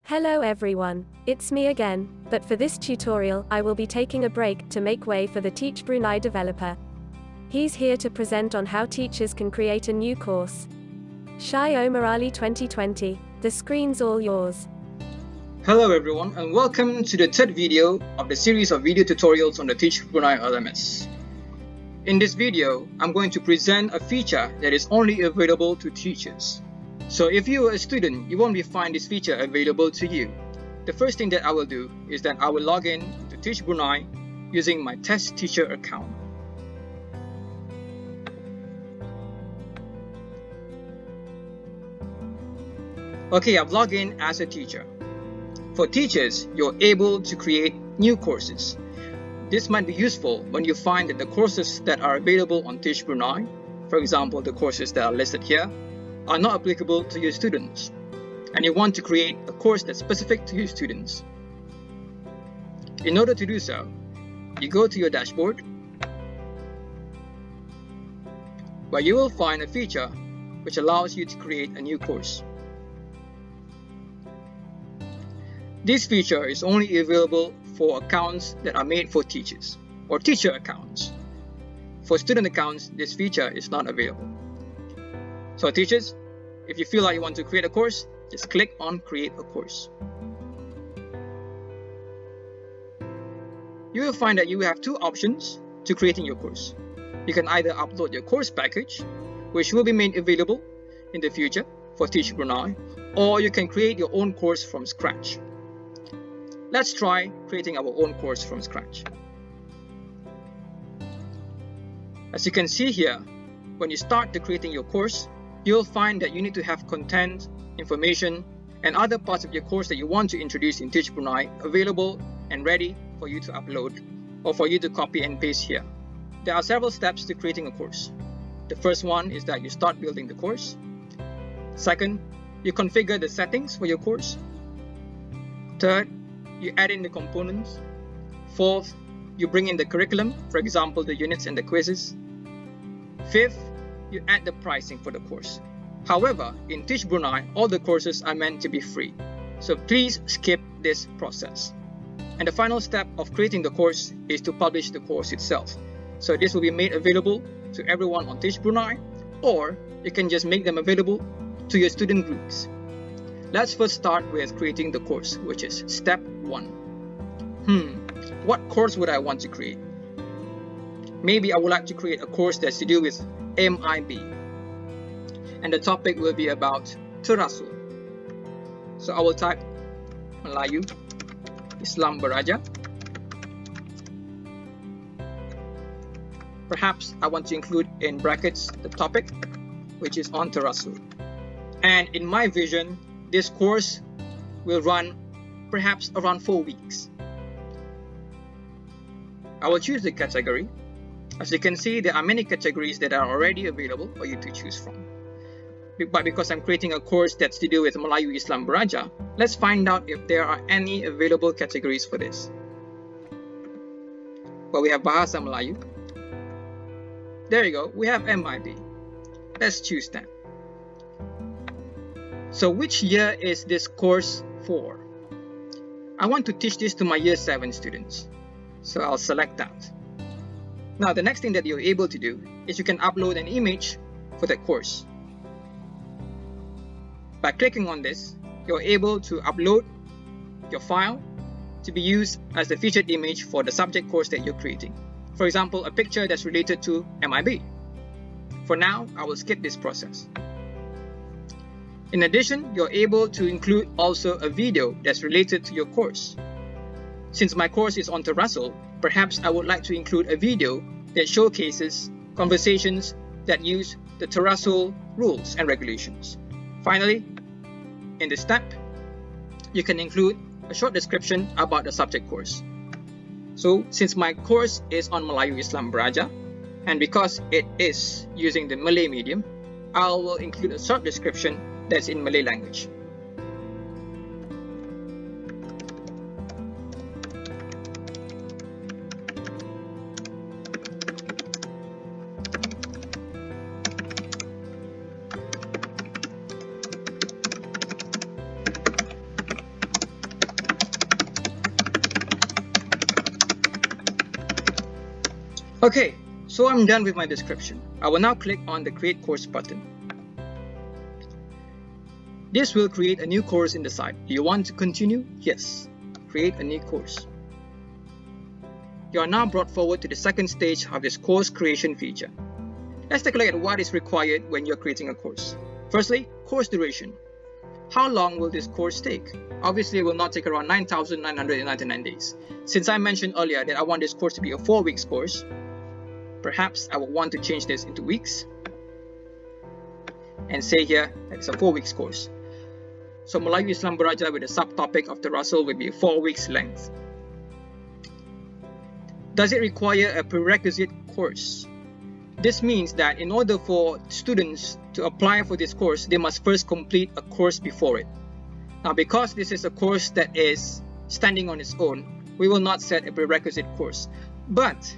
Hello everyone, it's me again, but for this tutorial I will be taking a break to make way for the TeachBrunei developer. He's here to present on how teachers can create a new course. Shai Omarali 2020, the screen's all yours. Hello everyone and welcome to the third video of the series of video tutorials on the TeachBrunei LMS. In this video, I'm going to present a feature that is only available to teachers. So if you are a student, you won't find this feature available to you. The first thing that I will do is that I will log in to TeachBrunei using my test teacher account. Okay, I've logged in as a teacher. For teachers, you're able to create new courses. This might be useful when you find that the courses that are available on TeachBrunei, for example the courses that are listed here, are not applicable to your students, and you want to create a course that's specific to your students. In order to do so, you go to your dashboard, where you will find a feature which allows you to create a new course. This feature is only available for accounts that are made for teachers, or teacher accounts. For student accounts, this feature is not available. So teachers, if you feel like you want to create a course, just click on Create a Course. You will find that you have two options to creating your course. You can either upload your course package, which will be made available in the future for TeachBrunei, or you can create your own course from scratch. Let's try creating our own course from scratch. As you can see here, when you start creating your course, you'll find that you need to have content, information, and other parts of your course that you want to introduce in TeachBrunei available and ready for you to upload or for you to copy and paste here. There are several steps to creating a course. The first one is that you start building the course. Second, you configure the settings for your course. Third, you add in the components. Fourth, you bring in the curriculum, for example the units and the quizzes. Fifth, you add the pricing for the course. However, in TeachBrunei, all the courses are meant to be free, so please skip this process. And the final step of creating the course is to publish the course itself. So this will be made available to everyone on TeachBrunei, or you can just make them available to your student groups. Let's first start with creating the course, which is step 1. What course would I want to create? Maybe I would like to create a course that's to do with MIB, and the topic will be about Terasul. So I will type Melayu Islam Beraja. Perhaps I want to include in brackets the topic, which is on Terasul. And in my vision, this course will run perhaps around 4 weeks. I will choose the category. As you can see, there are many categories that are already available for you to choose from. But because I'm creating a course that's to do with Melayu Islam Beraja, let's find out if there are any available categories for this. Well, we have Bahasa Melayu. There you go, we have MIB. Let's choose that. So which year is this course for? I want to teach this to my year 7 students. So I'll select that. Now the next thing that you're able to do is you can upload an image for that course. By clicking on this, you're able to upload your file to be used as the featured image for the subject course that you're creating. For example, a picture that's related to MIB. For now, I will skip this process. In addition, you're able to include also a video that's related to your course. Since my course is on Terasul, perhaps I would like to include a video that showcases conversations that use the Terasul rules and regulations. Finally, in this step, you can include a short description about the subject course. So, since my course is on Melayu Islam Beraja, and because it is using the Malay medium, I will include a short description that's in Malay language. Okay, so I'm done with my description. I will now click on the Create Course button. This will create a new course in the site. Do you want to continue? Yes. Create a new course. You are now brought forward to the second stage of this course creation feature. Let's take a look at what is required when you're creating a course. Firstly, course duration. How long will this course take? Obviously, it will not take around 9,999 days. Since I mentioned earlier that I want this course to be a 4-week course, perhaps I will want to change this into weeks and say here that it's a 4-week course. So Melayu Islam Beraja with the subtopic of Terasul will be 4 weeks length. Does it require a prerequisite course? This means that in order for students to apply for this course, they must first complete a course before it. Now, because this is a course that is standing on its own, we will not set a prerequisite course. But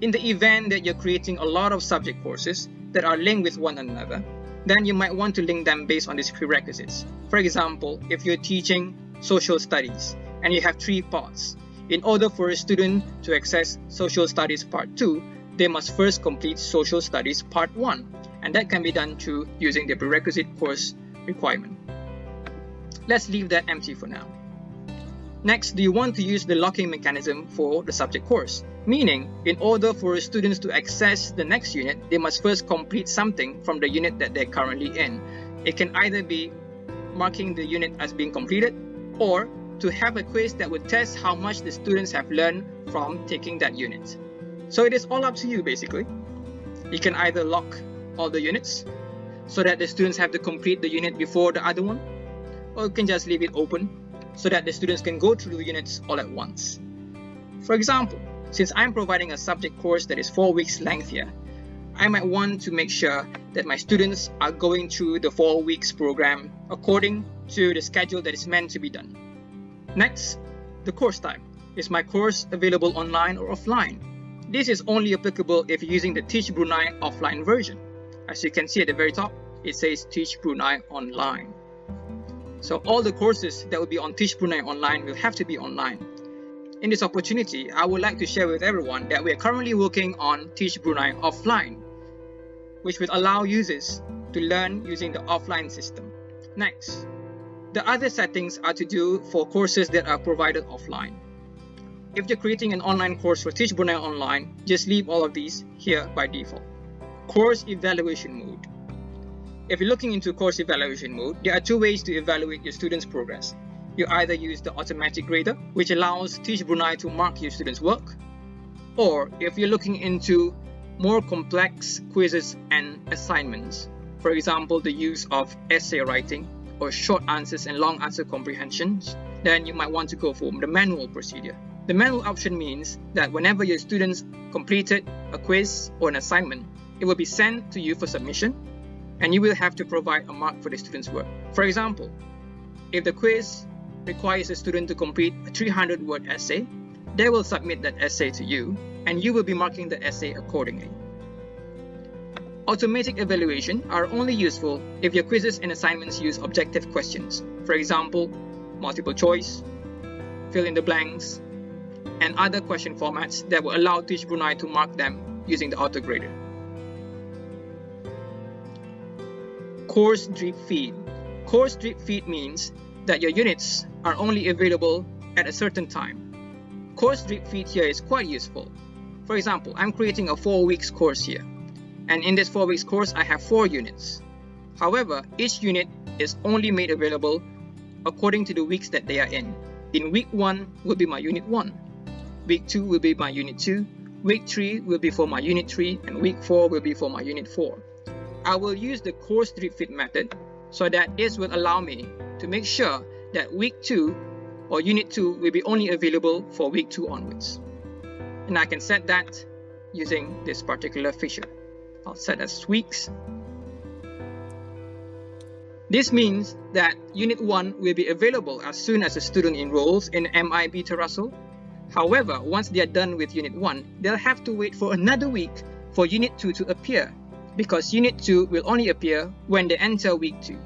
in the event that you're creating a lot of subject courses that are linked with one another, then you might want to link them based on these prerequisites. For example, if you're teaching social studies and you have 3 parts, in order for a student to access social studies part 2, they must first complete social studies part 1, and that can be done through using the prerequisite course requirement. Let's leave that empty for now. Next, do you want to use the locking mechanism for the subject course? Meaning, in order for students to access the next unit, they must first complete something from the unit that they're currently in. It can either be marking the unit as being completed, or to have a quiz that would test how much the students have learned from taking that unit. So it is all up to you basically. You can either lock all the units so that the students have to complete the unit before the other one, or you can just leave it open so that the students can go through the units all at once. For example, since I'm providing a subject course that is 4 weeks length here, I might want to make sure that my students are going through the 4 weeks program according to the schedule that is meant to be done. Next, the course type. Is my course available online or offline? This is only applicable if you're using the TeachBrunei offline version. As you can see at the very top, it says TeachBrunei online. So all the courses that will be on TeachBrunei online will have to be online. In this opportunity, I would like to share with everyone that we are currently working on TeachBrunei offline, which will allow users to learn using the offline system. Next, the other settings are to do for courses that are provided offline. If you're creating an online course for TeachBrunei online, just leave all of these here by default. Course evaluation mode. If you're looking into course evaluation mode, there are 2 ways to evaluate your students' progress. You either use the automatic grader, which allows TeachBrunei to mark your students' work, or if you're looking into more complex quizzes and assignments, for example, the use of essay writing or short answers and long answer comprehensions, then you might want to go for the manual procedure. The manual option means that whenever your students completed a quiz or an assignment, it will be sent to you for submission, and you will have to provide a mark for the student's work. For example, if the quiz requires a student to complete a 300-word essay, they will submit that essay to you, and you will be marking the essay accordingly. Automatic evaluation are only useful if your quizzes and assignments use objective questions. For example, multiple choice, fill in the blanks, and other question formats that will allow TeachBrunei to mark them using the autograder. Course drip feed. Course drip feed means that your units are only available at a certain time. Course drip feed here is quite useful. For example, I'm creating a 4 weeks course here, and in this 4 weeks course I have 4 units. However, each unit is only made available according to the weeks that they are in. In week 1 will be my unit 1, week 2 will be my unit 2, week 3 will be for my unit 3, and week 4 will be for my unit 4. I will use the course drip feed method so that this will allow me to make sure that week 2 or unit 2 will be only available for week 2 onwards. And I can set that using this particular feature. I'll set as weeks. This means that unit 1 will be available as soon as a student enrolls in MIB Terasul. However, once they are done with unit 1, they'll have to wait for another week for unit 2 to appear, because unit 2 will only appear when they enter week 2.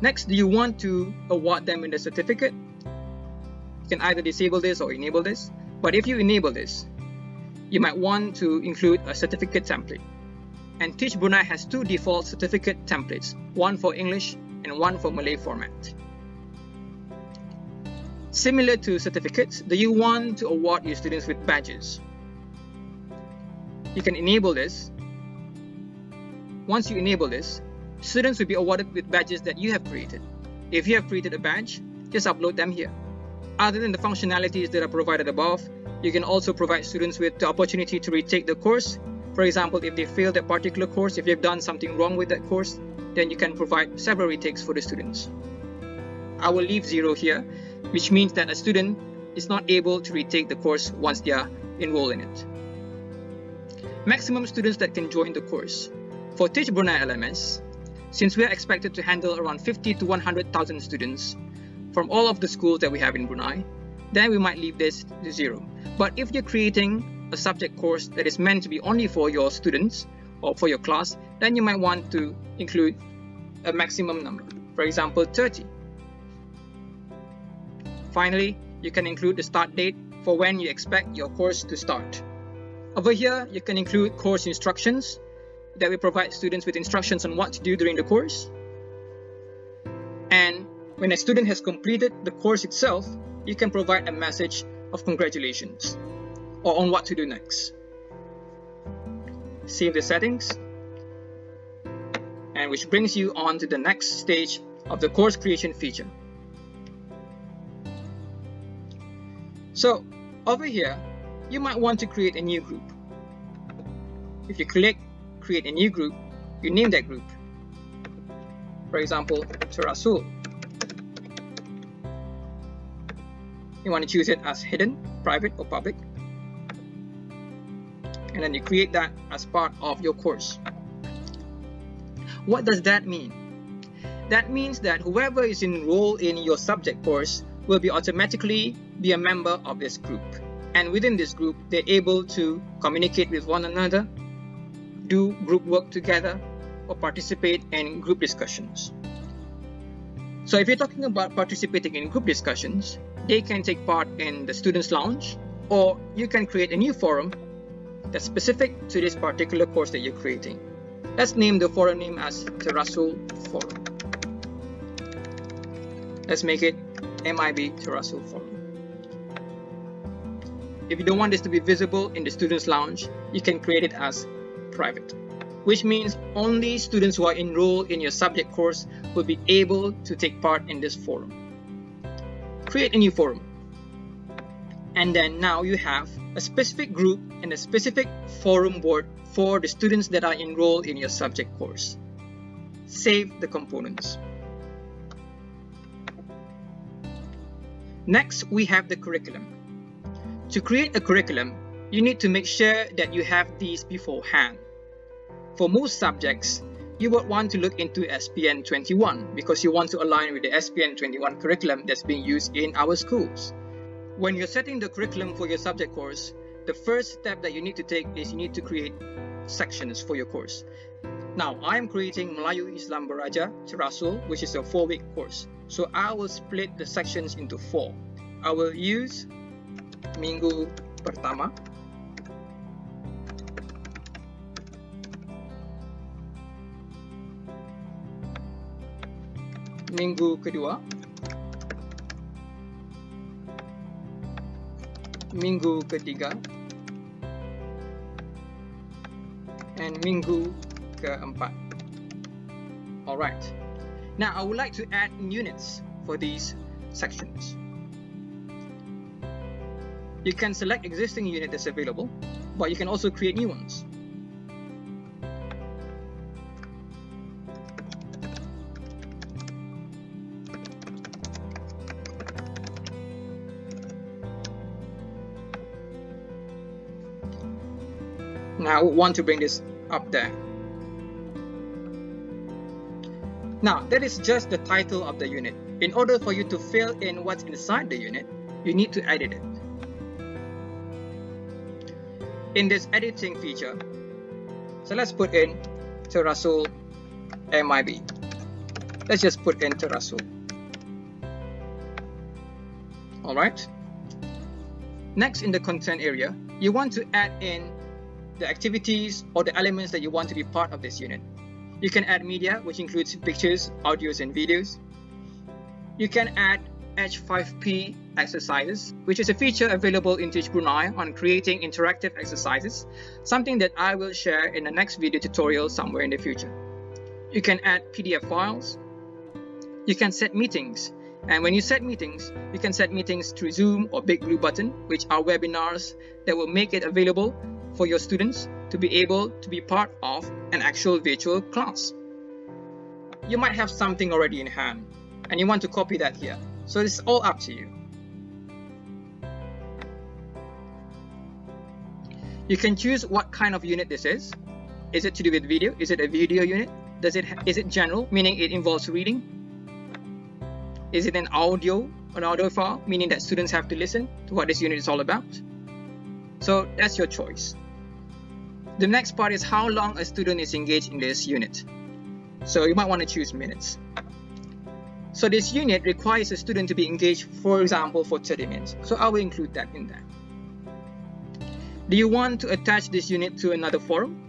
Next, do you want to award them with a certificate? You can either disable this or enable this. But if you enable this, you might want to include a certificate template. And TeachBrunei has two default certificate templates, one for English and one for Malay format. Similar to certificates, do you want to award your students with badges? You can enable this. Once you enable this, students will be awarded with badges that you have created. If you have created a badge, just upload them here. Other than the functionalities that are provided above, you can also provide students with the opportunity to retake the course. For example, if they failed that particular course, if they've done something wrong with that course, then you can provide several retakes for the students. I will leave 0 here, which means that a student is not able to retake the course once they are enrolled in it. Maximum students that can join the course. For TeachBrunei LMS, since we are expected to handle around 50 to 100,000 students from all of the schools that we have in Brunei, then we might leave this to 0. But if you're creating a subject course that is meant to be only for your students or for your class, then you might want to include a maximum number, for example 30. Finally, you can include the start date for when you expect your course to start. Over here, you can include course instructions that will provide students with instructions on what to do during the course. And when a student has completed the course itself, you can provide a message of congratulations or on what to do next. Save the settings, and which brings you on to the next stage of the course creation feature. So over here, you might want to create a new group. If you click create a new group, you name that group. For example, Terasul. You want to choose it as hidden, private or public. And then you create that as part of your course. What does that mean? That means that whoever is enrolled in your subject course will be automatically be a member of this group. And within this group, they're able to communicate with one another, do group work together, or participate in group discussions. So if you're talking about participating in group discussions, they can take part in the Students' Lounge, or you can create a new forum that's specific to this particular course that you're creating. Let's name the forum name as Terasul Forum. Let's make it MIB Terasul Forum. If you don't want this to be visible in the Students' Lounge, you can create it as private, which means only students who are enrolled in your subject course will be able to take part in this forum. Create a new forum. And then now you have a specific group and a specific forum board for the students that are enrolled in your subject course. Save the components. Next, we have the curriculum. To create a curriculum, you need to make sure that you have these beforehand. For most subjects, you would want to look into SPN 21 because you want to align with the SPN 21 curriculum that's being used in our schools. When you're setting the curriculum for your subject course, the first step that you need to take is you need to create sections for your course. Now, I'm creating Melayu Islam Beraja Terasul, which is a 4-week course. So I will split the sections into 4. I will use Minggu Pertama, Minggu Kedua, Minggu Ketiga, and Minggu Keempat. Alright. Now I would like to add units for these sections. You can select existing unit that's available, but you can also create new ones. Now I want to bring this up there. Now that is just the title of the unit. In order for you to fill in what's inside the unit, you need to edit it. In this editing feature, so let's put in Terasul MIB. Let's just put in Terasul. Alright. Next, in the content area, you want to add in the activities or the elements that you want to be part of this unit. You can add media, which includes pictures, audios, and videos. You can add H5P exercises, which is a feature available in TeachBrunei on creating interactive exercises, something that I will share in the next video tutorial somewhere in the future. You can add PDF files. You can set meetings. And when you set meetings, you can set meetings through Zoom or Big Blue Button, which are webinars that will make it available for your students to be able to be part of an actual virtual class. You might have something already in hand and you want to copy that here. So it's all up to you. You can choose what kind of unit this is. Is it to do with video? Is it a video unit? Is it general, meaning it involves reading? Is it an audio file, meaning that students have to listen to what this unit is all about? So that's your choice. The next part is how long a student is engaged in this unit. So you might want to choose minutes. So this unit requires a student to be engaged, for example, for 30 minutes. So I will include that in there. Do you want to attach this unit to another forum?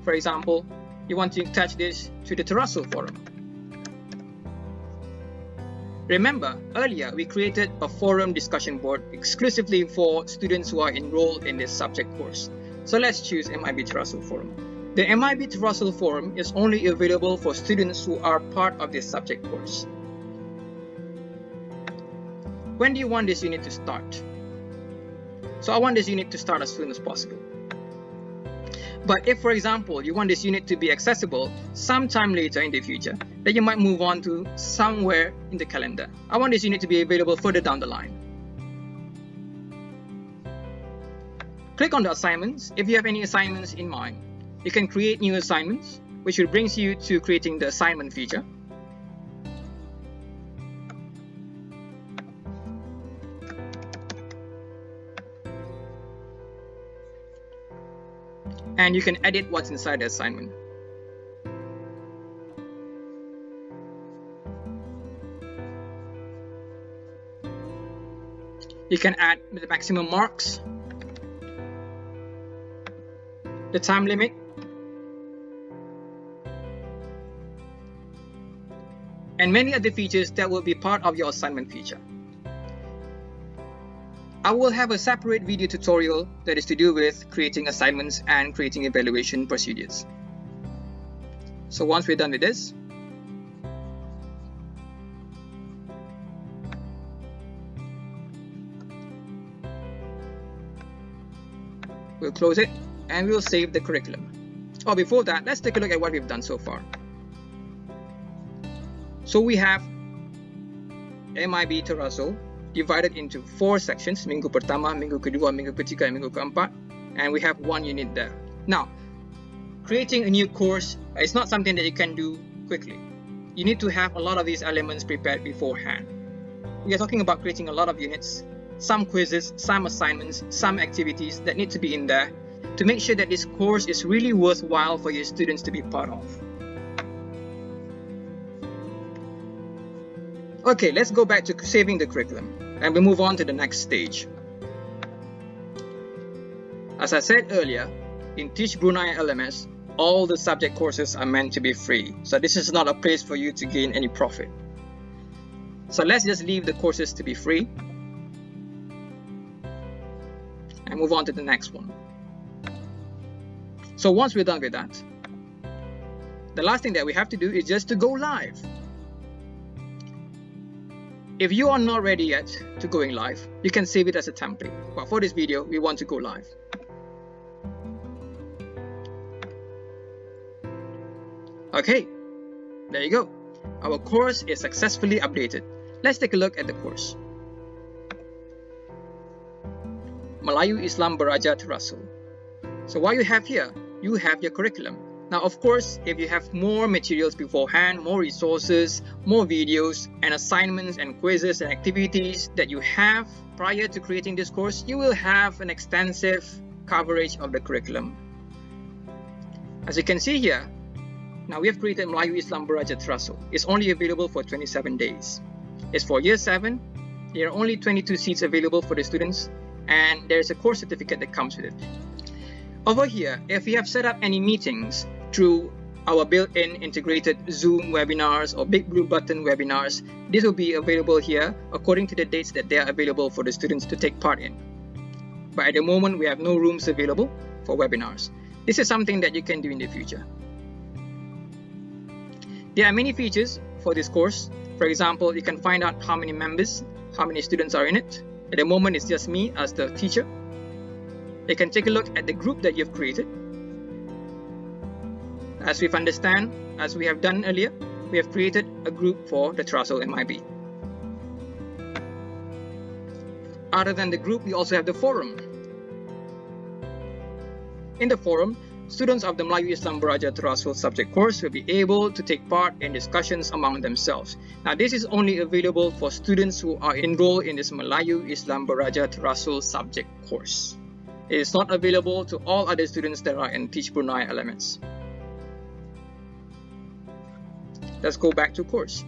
For example, you want to attach this to the Terrazzo forum. Remember, earlier we created a forum discussion board exclusively for students who are enrolled in this subject course. So let's choose MIB Terrazzo forum. The MIB Terrazzo forum is only available for students who are part of this subject course. When do you want this unit to start? So I want this unit to start as soon as possible. But if, for example, you want this unit to be accessible sometime later in the future, then you might move on to somewhere in the calendar. I want this unit to be available further down the line. Click on the assignments if you have any assignments in mind. You can create new assignments, which will bring you to creating the assignment feature. And you can edit what's inside the assignment. You can add the maximum marks, the time limit, and many other features that will be part of your assignment feature. I will have a separate video tutorial that is to do with creating assignments and creating evaluation procedures. So once we're done with this, we'll close it and we'll save the curriculum. Oh, before that, let's take a look at what we've done so far. So we have MIB Terrazzo divided into 4 sections, minggu pertama, minggu kedua, minggu ketiga, and minggu keempat, and we have 1 unit there. Now, creating a new course is not something that you can do quickly. You need to have a lot of these elements prepared beforehand. We are talking about creating a lot of units, some quizzes, some assignments, some activities that need to be in there to make sure that this course is really worthwhile for your students to be part of. Okay, let's go back to saving the curriculum and we move on to the next stage. As I said earlier, in TeachBrunei LMS, all the subject courses are meant to be free. So this is not a place for you to gain any profit. So let's just leave the courses to be free and move on to the next one. So once we're done with that, the last thing that we have to do is just to go live. If you are not ready yet to going live, you can save it as a template. But for this video, we want to go live. Okay, there you go. Our course is successfully updated. Let's take a look at the course. Melayu Islam Beraja Terrazzo. So what you have here, you have your curriculum. Now, of course, if you have more materials beforehand, more resources, more videos, and assignments and quizzes and activities that you have prior to creating this course, you will have an extensive coverage of the curriculum. As you can see here, now we have created Melayu Islam Beraja Terrazzo. It's only available for 27 days. It's for Year 7, There are only 22 seats available for the students, and there's a course certificate that comes with it. Over here, if you have set up any meetings through our built-in integrated Zoom webinars or Big Blue Button webinars, this will be available here according to the dates that they are available for the students to take part in. But at the moment, we have no rooms available for webinars. This is something that you can do in the future. There are many features for this course. For example, you can find out how many members, how many students are in it. At the moment, it's just me as the teacher. You can take a look at the group that you've created. As we have done earlier, we have created a group for the Terasul MIB. Other than the group, we also have the forum. In the forum, students of the Melayu Islam Beraja Terasul subject course will be able to take part in discussions among themselves. Now, this is only available for students who are enrolled in this Melayu Islam Beraja Terasul subject course. It is not available to all other students that are in TeachBrunei LMS. Let's go back to course.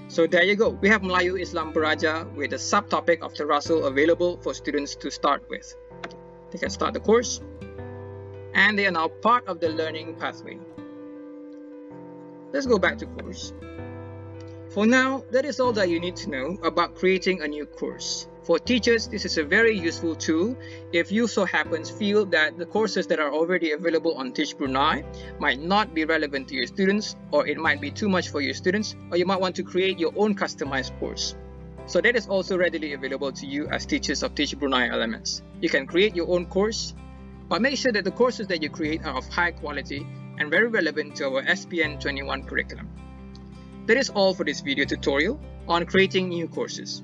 So there you go. We have Melayu Islam Beraja with a subtopic of Terasul available for students to start with. They can start the course, and they are now part of the learning pathway. Let's go back to course. For now, that is all that you need to know about creating a new course. For teachers, this is a very useful tool if you so happens feel that the courses that are already available on TeachBrunei might not be relevant to your students, or it might be too much for your students, or you might want to create your own customized course. So that is also readily available to you as teachers of TeachBrunei LMS. You can create your own course, but make sure that the courses that you create are of high quality and very relevant to our SPN 21 curriculum. That is all for this video tutorial on creating new courses.